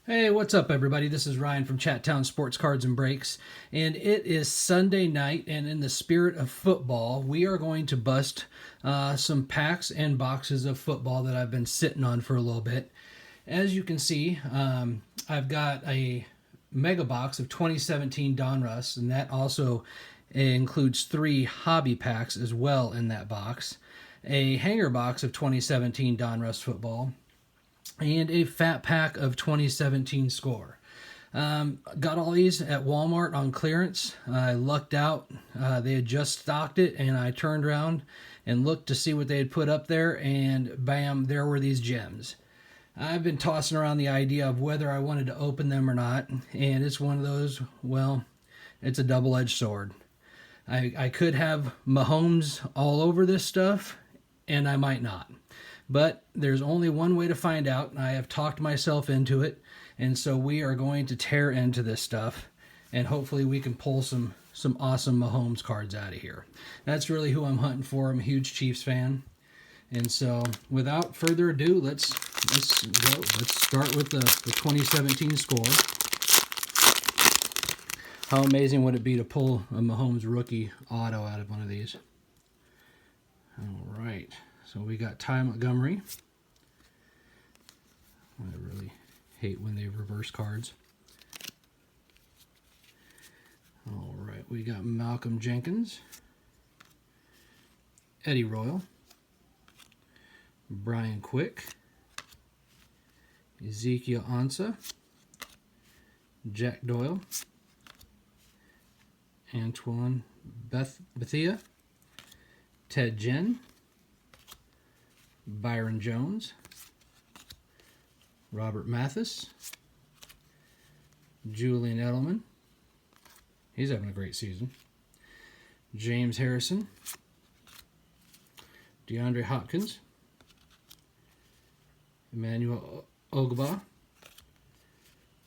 Hey, what's up, everybody? This is Ryan from Chatt Sports Cards and Breaks, and it is Sunday night. And in the spirit of football, we are going to bust some packs and boxes of football that I've been sitting on for a little bit. As you can see, I've got a mega box of 2017 Donruss, and that also includes 3 hobby packs as well in that box. A hanger box of 2017 Donruss football, and a fat pack of 2017 Score. Got all these at Walmart on clearance. I lucked out. They had just stocked it, and I turned around and looked to see what they had put up there, and bam, there were these gems. I've been tossing around the idea of whether I wanted to open them or not, and it's one of those, well, it's a double-edged sword. I could have Mahomes all over this stuff, and I might not. But there's only one way to find out. I have talked myself into it, and so we are going to tear into this stuff, and hopefully we can pull some awesome Mahomes cards out of here. That's really who I'm hunting for. I'm a huge Chiefs fan. And so without further ado, let's go. Let's start with the 2017 Score. How amazing would it be to pull a Mahomes rookie auto out of one of these? All right. So we got Ty Montgomery. I really hate when they reverse cards. All right, we got Malcolm Jenkins, Eddie Royal, Brian Quick, Ezekiel Ansah, Jack Doyle, Antoine Bethea, Ted Ginn, Byron Jones, Robert Mathis, Julian Edelman. He's having a great season. James Harrison, DeAndre Hopkins, Emmanuel Ogba,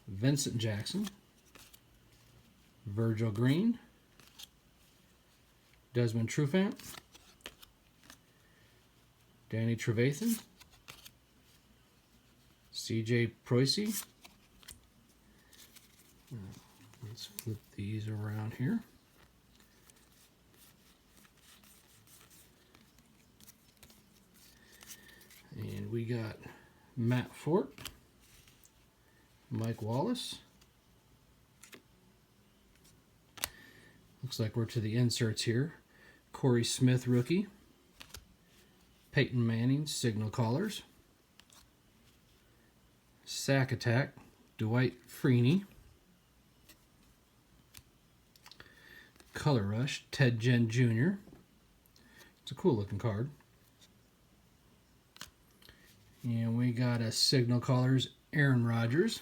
Vincent Jackson, Virgil Green, Desmond Trufant, Danny Trevathan, CJ Proisy. Let's flip these around here. And we got Matt Fort, Mike Wallace. Looks like we're to the inserts here. Corey Smith, rookie. Peyton Manning, Signal Callers. Sack Attack, Dwight Freeney. Color Rush, Ted Ginn Jr. It's a cool looking card. And we got a Signal Callers, Aaron Rodgers.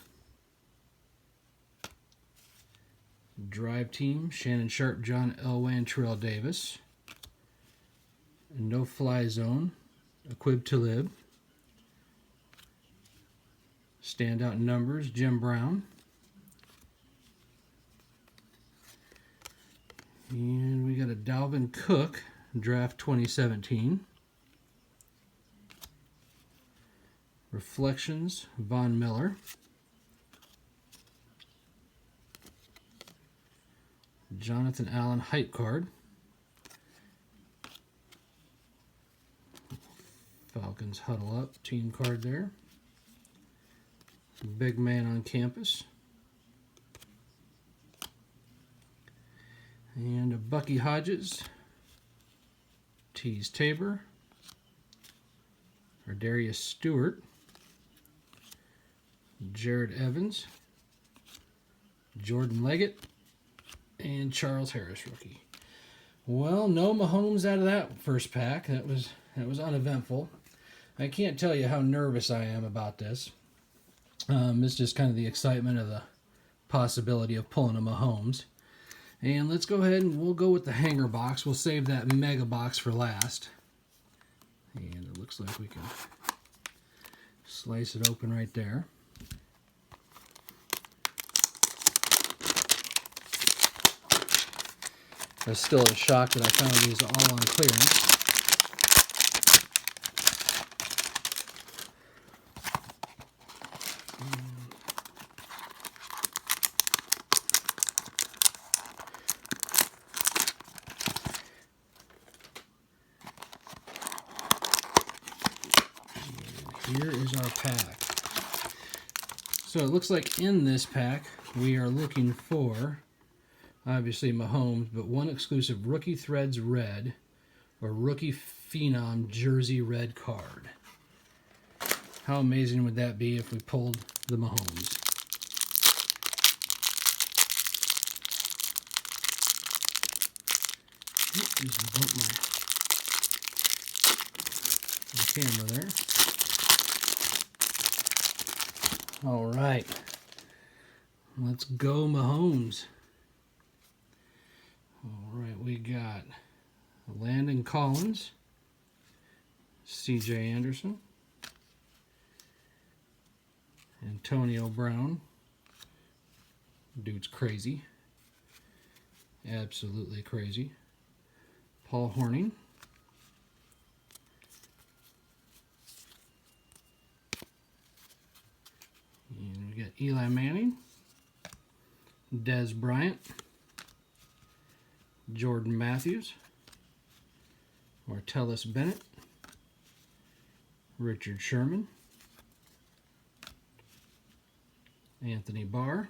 Drive Team, Shannon Sharp, John Elway, and Terrell Davis. No Fly Zone, Aqib Talib. Standout Numbers, Jim Brown. And we got a Dalvin Cook, Draft 2017. Reflections, Von Miller. Jonathan Allen Hype Card. Falcons Huddle Up team card there. Big Man on Campus. And a Bucky Hodges. Tease Tabor. Or Darius Stewart. Jared Evans. Jordan Leggett. And Charles Harris, rookie. Well, no Mahomes out of that first pack. That was uneventful. I can't tell you how nervous I am about this. It's just kind of the excitement of the possibility of pulling a Mahomes. And let's go ahead and we'll go with the hanger box. We'll save that mega box for last. And it looks like we can slice it open right there. I was still shocked that I found these all on clearance. pack. So it looks like in this pack we are looking for, obviously Mahomes, but one exclusive Rookie Threads Red or Rookie Phenom Jersey Red card. How amazing would that be if we pulled the Mahomes? Just bumped my camera there. All right, let's go Mahomes. All right, we got Landon Collins, C.J. Anderson, Antonio Brown. Dude's crazy. Absolutely crazy. Paul Hornung. And we got Eli Manning, Dez Bryant, Jordan Matthews, Martellus Bennett, Richard Sherman, Anthony Barr,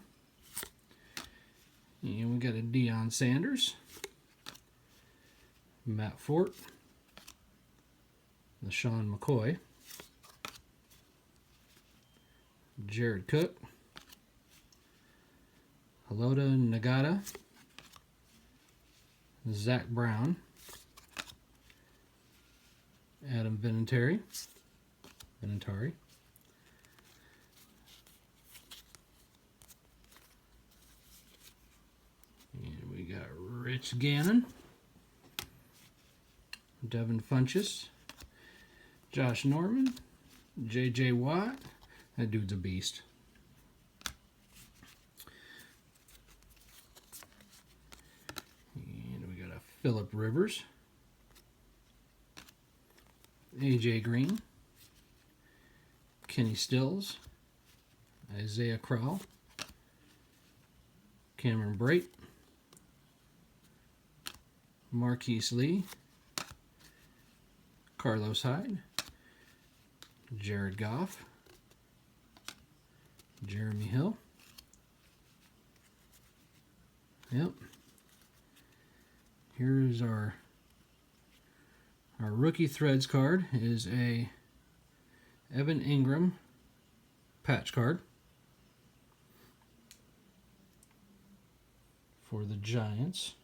and we got a Deion Sanders, Matt Fort, LaShawn McCoy, Jared Cook, Halota Nagata, Zach Brown, Adam Vinatieri, and we got Rich Gannon, Devin Funchess, Josh Norman, J.J. Watt. That dude's a beast. And we got a Phillip Rivers, A.J. Green, Kenny Stills, Isaiah Crowell, Cameron Brate, Marquise Lee, Carlos Hyde, Jared Goff, Jeremy Hill. Yep. Here's our Rookie Threads card. Is a Evan Ingram patch card for the Giants.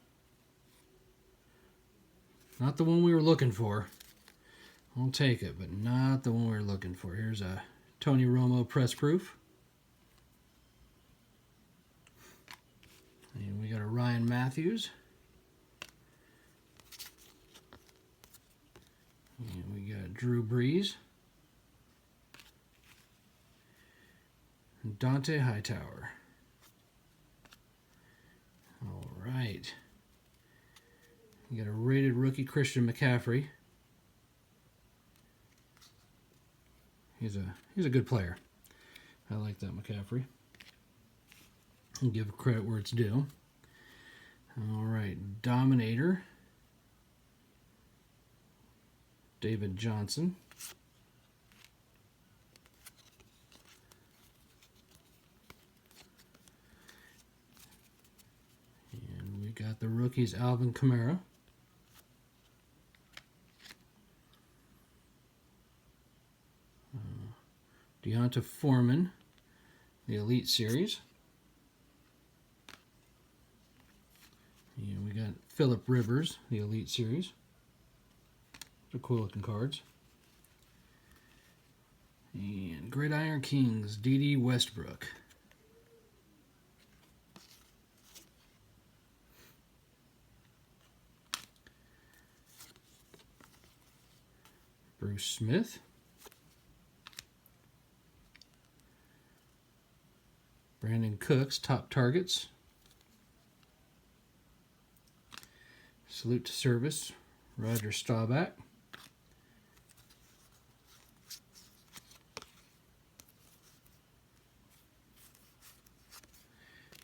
Not the one we were looking for. I'll take it, but not the one we were looking for. Here's a Tony Romo press proof. And we got a Ryan Matthews. And we got Drew Brees. And Dante Hightower. All right. You got a rated rookie Christian McCaffrey. He's a good player. I like that McCaffrey. I'll give credit where it's due. All right, Dominator, David Johnson. And we got the rookies, Alvin Kamara. Deonta Foreman, the Elite Series. And we got Phillip Rivers, the Elite Series. They're cool looking cards. And Gridiron Kings, D.D. Westbrook. Bruce Smith. Brandon Cooks, top targets. Salute to service, Roger Staubach.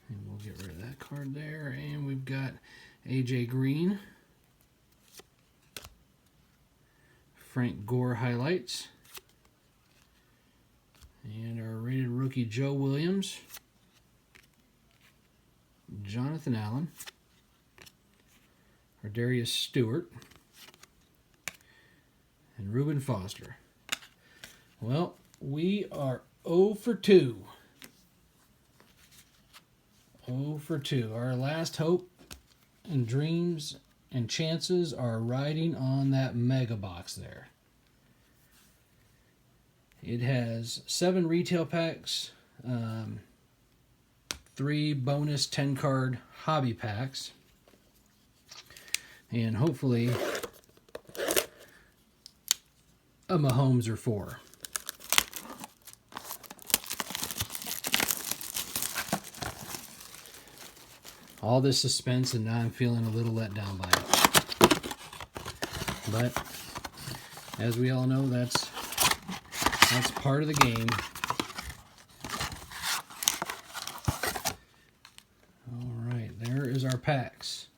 And we'll get rid of that card there. And we've got A.J. Green. Frank Gore highlights. rookie Joe Williams, Jonathan Allen, Darius Stewart, and Reuben Foster. Well, we are 0 for 2. 0 for 2. Our last hope and dreams and chances are riding on that mega box there. It has 7 retail packs, 3 bonus 10-card hobby packs, and hopefully a Mahomes or 4. All this suspense, and now I'm feeling a little let down by it. But as we all know, that's part of the game. All right, there is our packs.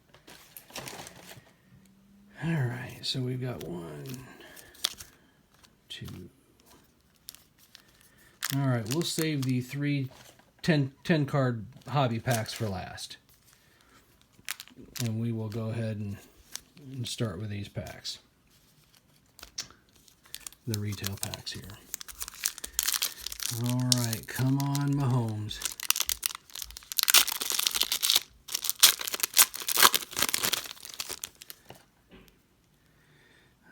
All right, so we've got 1, 2. All right, we'll save the 3 10-card hobby packs for last. And we will go ahead and start with these packs. The retail packs here. All right, come on, Mahomes.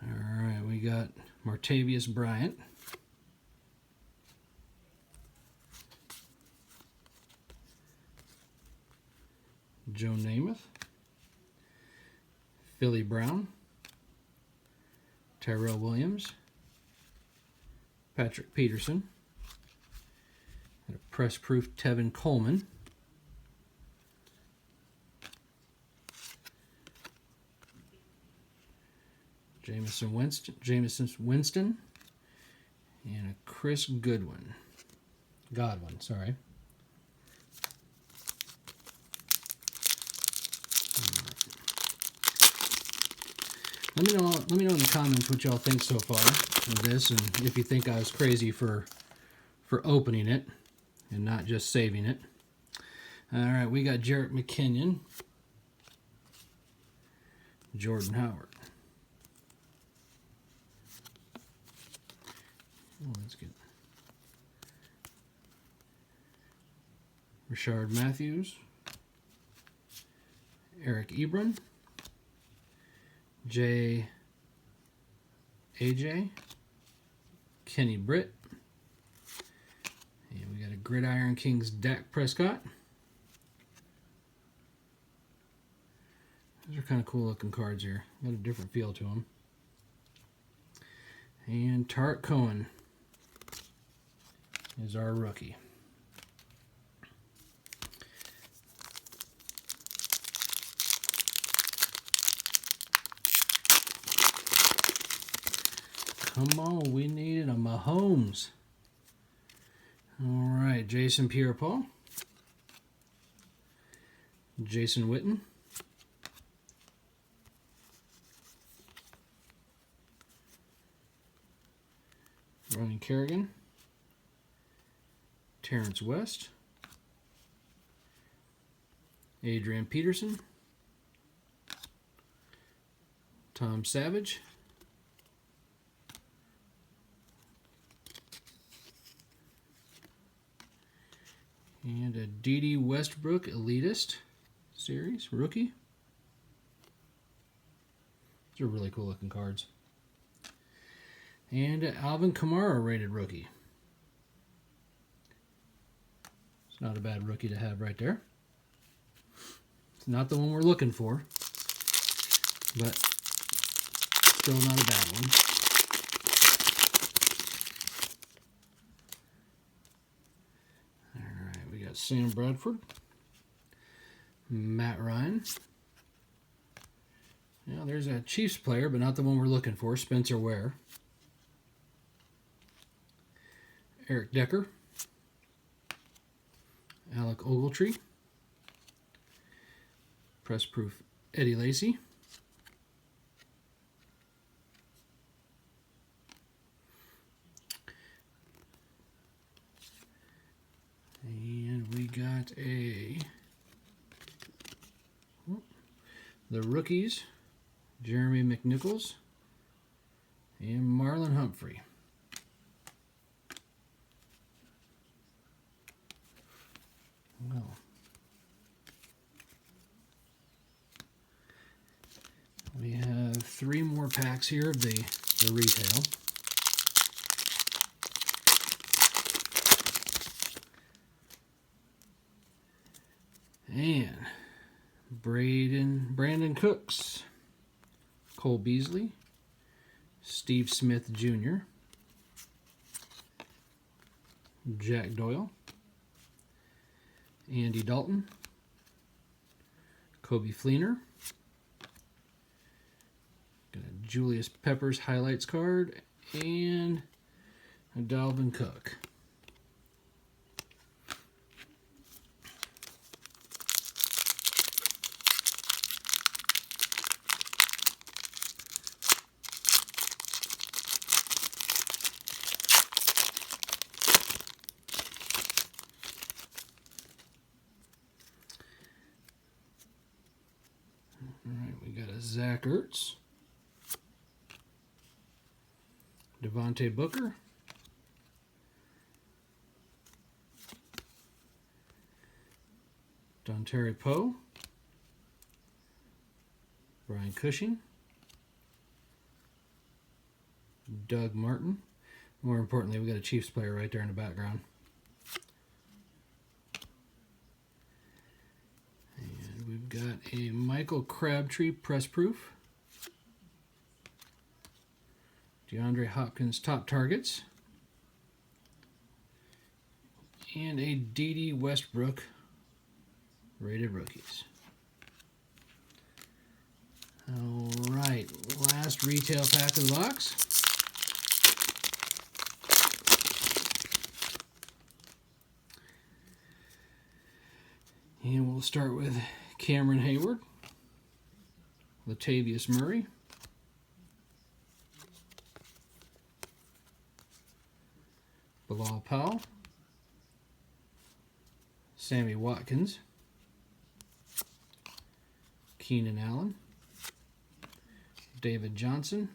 All right, we got Martavius Bryant. Joe Namath. Philly Brown, Tyrell Williams, Patrick Peterson, and a press-proof Tevin Coleman, Jameson Winston, and a Chris Godwin, sorry. Let me know in the comments what y'all think so far of this, and if you think I was crazy for opening it and not just saving it. All right, we got Jerick McKinnon, Jordan Howard. Oh, that's good. Rashard Matthews, Eric Ebron, AJ, Kenny Britt, and we got a Gridiron Kings Dak Prescott. Those are kind of cool looking cards here. Got a different feel to them. And Tart Cohen is our rookie. Come on, we needed a Mahomes. All right, Jason Pierre-Paul, Jason Witten, Ronnie Kerrigan, Terrence West, Adrian Peterson, Tom Savage, and a D.D. Westbrook Elitist Series rookie. These are really cool looking cards. And Alvin Kamara rated rookie. It's not a bad rookie to have right there. It's not the one we're looking for, but still not a bad one. All right, we got Sam Bradford, Matt Ryan. Now there's a Chiefs player, but not the one we're looking for, Spencer Ware. Eric Decker, Alec Ogletree, Press Proof Eddie Lacy, got the rookies, Jeremy McNichols and Marlon Humphrey. Well, we have 3 more packs here of the retail. And Brandon Cooks, Cole Beasley, Steve Smith Jr., Jack Doyle, Andy Dalton, Kobe Fleener, got a Julius Peppers highlights card, and a Dalvin Cook. Alright, we got a Zach Ertz, Devontae Booker, Dontari Poe, Brian Cushing, Doug Martin. More importantly, we got a Chiefs player right there in the background. And we've got a Michael Crabtree press proof, DeAndre Hopkins top targets, and a D.D. Westbrook rated rookies. All right, last retail pack of the box. And we'll start with Cameron Hayward, Latavius Murray, Bilal Powell, Sammy Watkins, Keenan Allen, David Johnson,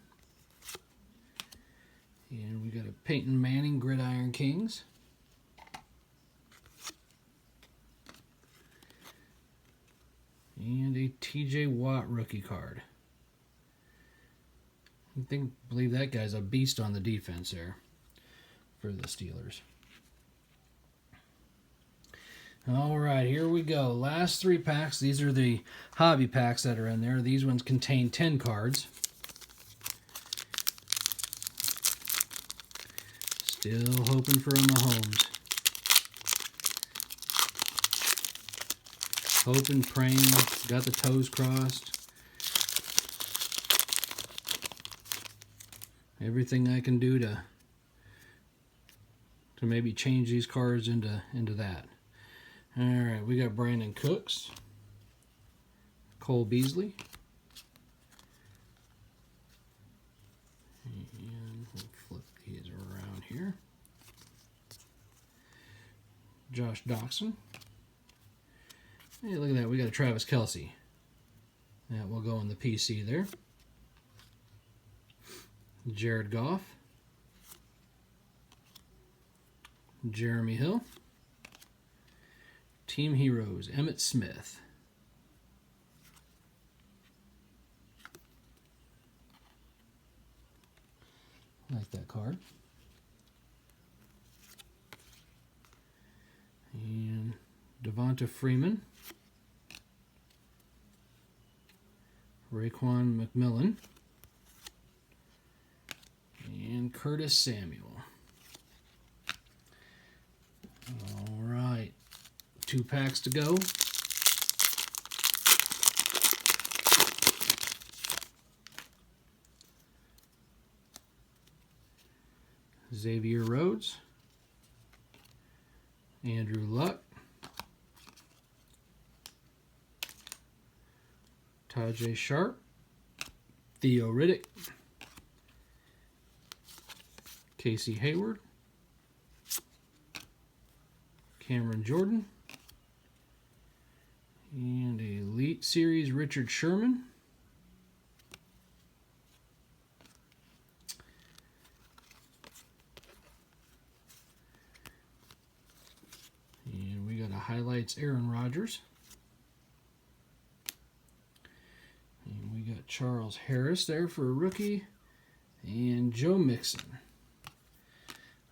and we got a Peyton Manning Gridiron Kings, and a TJ Watt rookie card. I believe that guy's a beast on the defense there for the Steelers. All right, here we go. Last 3 packs. These are the hobby packs that are in there. These ones contain 10 cards. Still hoping for a Mahomes. Hoping, praying, got the toes crossed. Everything I can do to maybe change these cards into that. All right, we got Brandon Cooks, Cole Beasley, and we'll flip these around here. Josh Doxson. Hey, look at that. We got a Travis Kelce. That will go in the PC there. Jared Goff. Jeremy Hill. Team Heroes, Emmitt Smith. I like that card. And Devonta Freeman. Raekwon McMillan. And Curtis Samuel. All right. 2 packs to go. Xavier Rhodes, Andrew Luck, Tajay Sharp, Theo Riddick, Casey Hayward, Cameron Jordan, Elite Series Richard Sherman. And we got a highlights Aaron Rodgers. And we got Charles Harris there for a rookie. And Joe Mixon.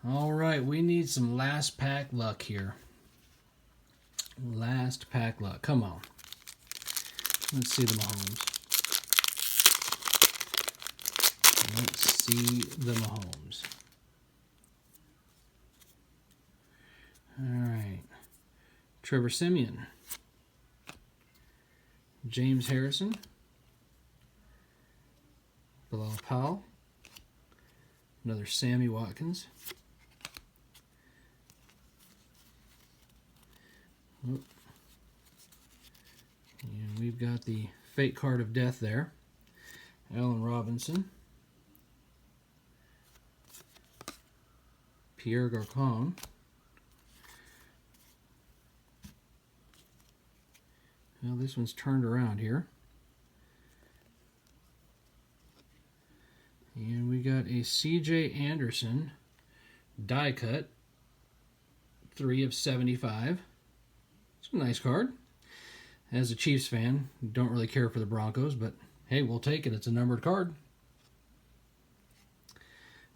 All right, we need some last pack luck here. Last pack luck. Come on. Let's see the Mahomes. Let's see the Mahomes. All right. Trevor Siemian. James Harrison. Bilal Powell. Another Sammy Watkins. And we've got the fake card of death there. Allen Robinson. Pierre Garcon. Well, this one's turned around here. And we got a C.J. Anderson die cut, 3 of 75. It's a nice card. As a Chiefs fan, don't really care for the Broncos, but hey, we'll take it. It's a numbered card.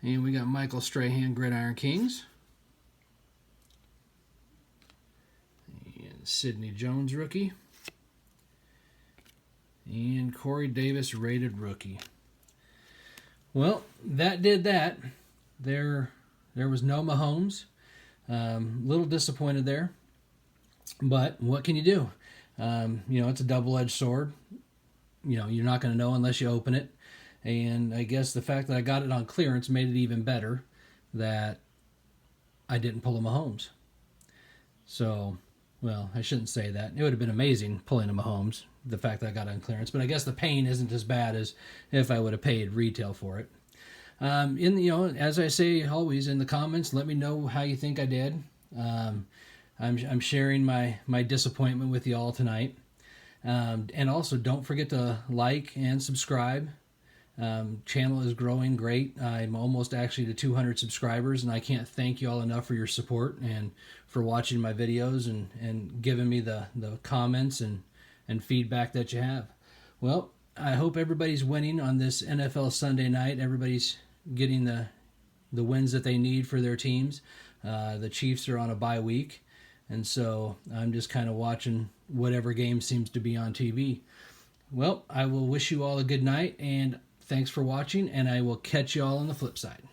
And we got Michael Strahan, Gridiron Kings. And Sidney Jones, rookie. And Corey Davis, rated rookie. Well, that did that. There was no Mahomes. Little disappointed there. But what can you do? It's a double-edged sword. You're not going to know unless you open it. And I guess the fact that I got it on clearance made it even better that I didn't pull a Mahomes. So, well, I shouldn't say that. It would have been amazing pulling a Mahomes, the fact that I got it on clearance. But I guess the pain isn't as bad as if I would have paid retail for it. As I say always in the comments, let me know how you think I did. I'm sharing my disappointment with you all tonight. And also, don't forget to like and subscribe. Channel is growing great. I'm almost actually to 200 subscribers, and I can't thank you all enough for your support and for watching my videos and giving me the comments and feedback that you have. Well, I hope everybody's winning on this NFL Sunday night. Everybody's getting the wins that they need for their teams. The Chiefs are on a bye week, and so I'm just kind of watching whatever game seems to be on TV. Well, I will wish you all a good night, and thanks for watching, and I will catch you all on the flip side.